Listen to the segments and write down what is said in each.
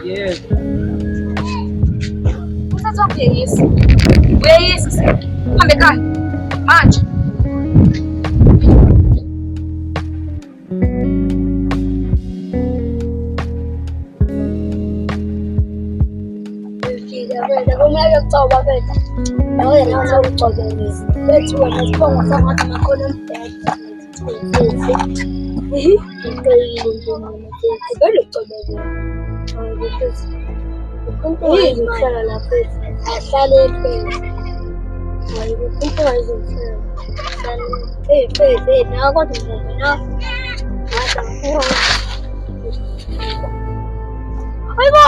Yes. Usathoke yisi. Uyeyisa. Hambe ekhaya. Manje. Kumele kucoba bethu. Nawe nawe sawucobeleza. Bethu wena sibonga sangathi nakhona umbhede. Ngicela nje mina vele ucobeleza. Umuntu wayezohlala lapha ethi ahlale ehlele. Hayi umuntu wayezohlala. Nawe kodwa mina Hayibo!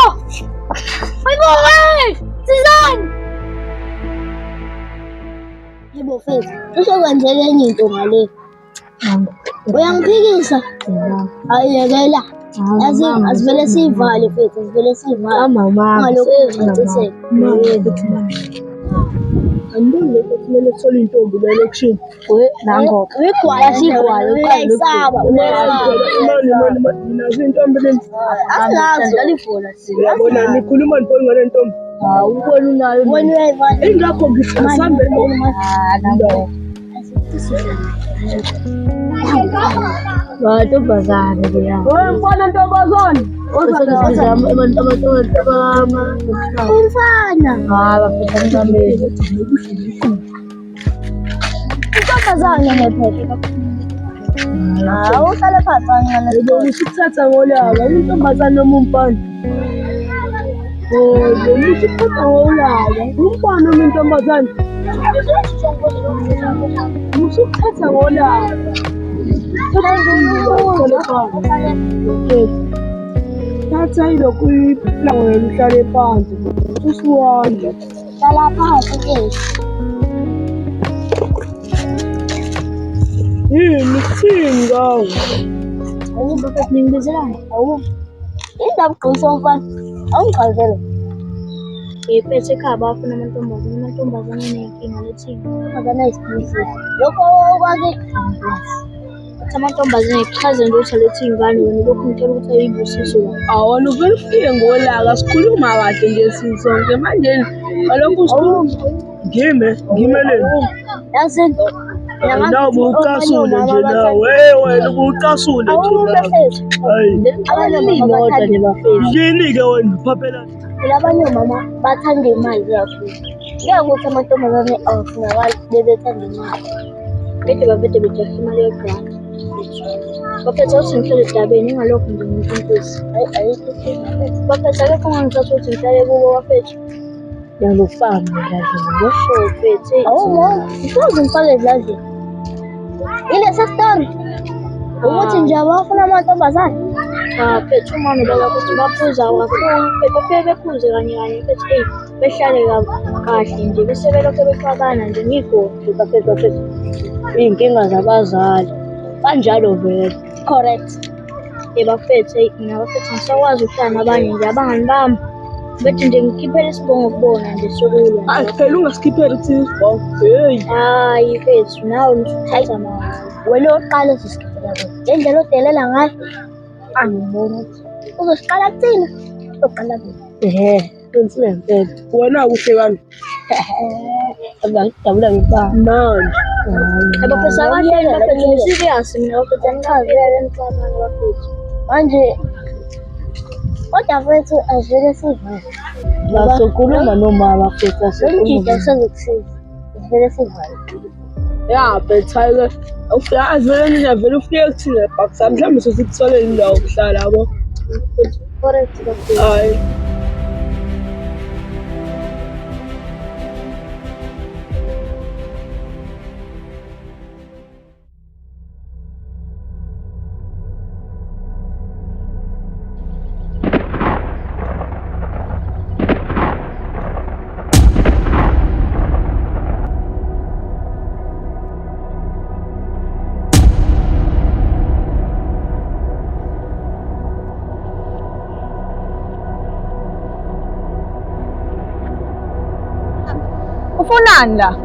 Hayibo hey! Sizani! Yebo mfethu, uzokwenzela enye into ngale. Uyangiphikisa? Ayekela. Yazi asivele sivale mfethu, asivele sivale. Ngalokho ngicacise. Andile kumele sithole intombi la election. Nango. Uyigwala uyayisaba. Nazo intombi lezi. Asinazo. Dlala Yabona nikhuluma ntonga ngale ntombi. Ubona unayo. Wena uyayivana. Ingakho ngisambe Ntombazane leya. Mfana ntombazane. Umfana. Intombazane ngephethe. Uhlale phansi kancane. Usithatha ngolaka, untombazane noma umfana. Usithatha ngolaka, umfana noma intombazane. Usithatha ngolaka. Thatha ilokhu iplanga wena uhlale phansi. Usuwanda. Hlala phansi ke. Yini kuthini ngawo? Awuba ngingizelana. Indaba uqinisa umfana. Awungichazele. Ngiphethe ekhaya bafuna amantombazane anenkinga lethini. Amantombazane ayisiphisi. Lokho okwake amantombazane kuchaze nje ukuthi alethe ingane wena lokhu ngicela ukuthi ayibusiso la. Awona uvele ufike ngolaka sikhuluma kahle nje sisonke manje ngalokho ngimele yazi nawe ubucasule nje nawe wena ubucasule nje hayi abanye nje bafethu yini ke wena phaphela labanye mama bathanda imali kakhulu ngeke ukuthi amantombazane awafuna bebethanda imali bede bavede bejahe imali yegrant baphethe ukuthi ngihlele edabeni ingalokho nje nginkosi baphethe akekho ongangithatha ukuthi ngihlale kubo bafethu yalofana edladleni ngisho phethe ngikuze ngifake edladleni ilesa story ukuthi nje abafuna amantombazane phethe uma nobaba ukuthi baphuza kakhulu befike bephuze kanye kanye phethe behlale kahle nje bese belokhu befakana nje ngigodi baphethe iy'nkinga zabazali kanjalo vele correct bafethe mina bafethe ngisakwazi ukuhlala nabanye nje abangani bami bethi nje ngikhiphele isibongo kubona nje sokulwa phela ungasikhipheli ukuthi isibongo hayi mfethu nawe nisuthatha mama wena oqala uzosikhiphela le ndlela odelela ngayo angiboni ukuthi uzosiqala kuthina uzoqala qinisile ngempela wena kuhle kani abangijabula ngibamba manje abafethu abahleli bafethu serious mina bafethu angichazele emhlabeni bafethu manje kodwa mfethu asivele sivale basokhuluma noma bafethu sengijida sezokusiza asivele sivale ya bethayi ufika azivele nina vele ufike kuthina bakuzama mhlawumbe sesikuthole indawo ukuhlala yabo correct bafethu hayi Ufunani la?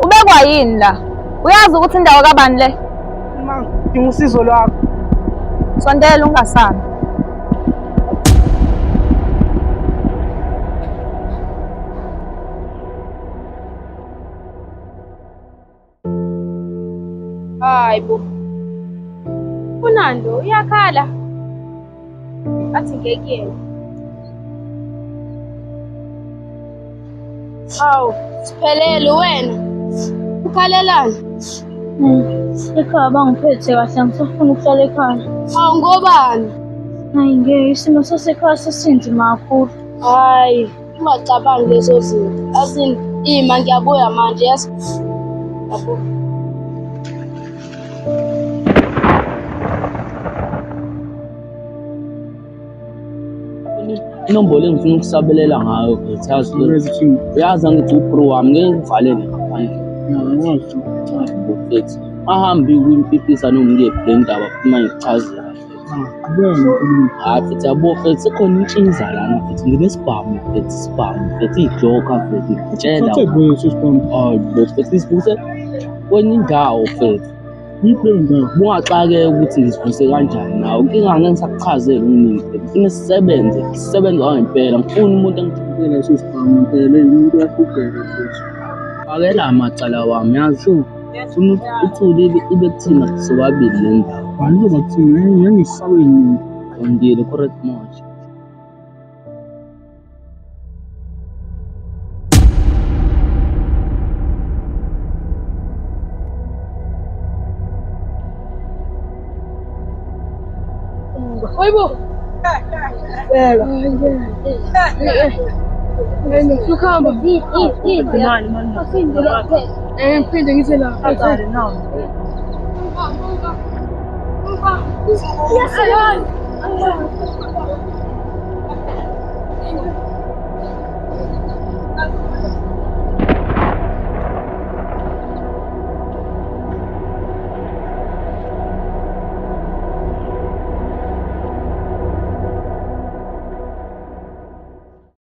Ubekwa yini la? Uyazi ukuthi indawo kabani le? ngidinga usizo lwakho. Sondela ungasabi. Hayibo. Unando uyakhala. Athi ngekuyena. Awu, siphelele wena. Ukhalelani? Ekhaya bangiphethe kahle angisafuna ukuhlala ekhaya. Awu ngobani? Hayi ngeke isimo sasekhaya sesinzima kakhulu. Hayi, ungacabangi lezo zinto. Azini, ima ngiyabuya manje yazi. Yabo. Inombolo engifuna ukusabelela ngayo ngiyazi uyazi angithi upro wami ngeke ngivalele ngaphandle. Mfethu ahambe kwimpipisa noma ngiyephi le ndaba uma ngichazela. Hayi mfethu yabo mfethu sekhona intshiza lana mfethu nginesibhamu mfethu mfethu ijoker mfethu ngitshela. Hayi mfethu isivuse kwenye indawo mfethu. Bungaxake ukuthi ngisivuse kanjani nawe inkinga ngeke ngisakuchazele uningi ngifuna sisebenze ngempela ngifuna umuntu engithukile leso sibhamu impela umuntu uyahlukeka futhi akela amacala wami yazi ufuna uthule ibe kuthina sobabili le ndawo Bantu bakuthina yangisabeni ngidile correct manje. Hayibo. Bela. Sukhamba. Mani. Ngiphinde ngize la. Azale nawo.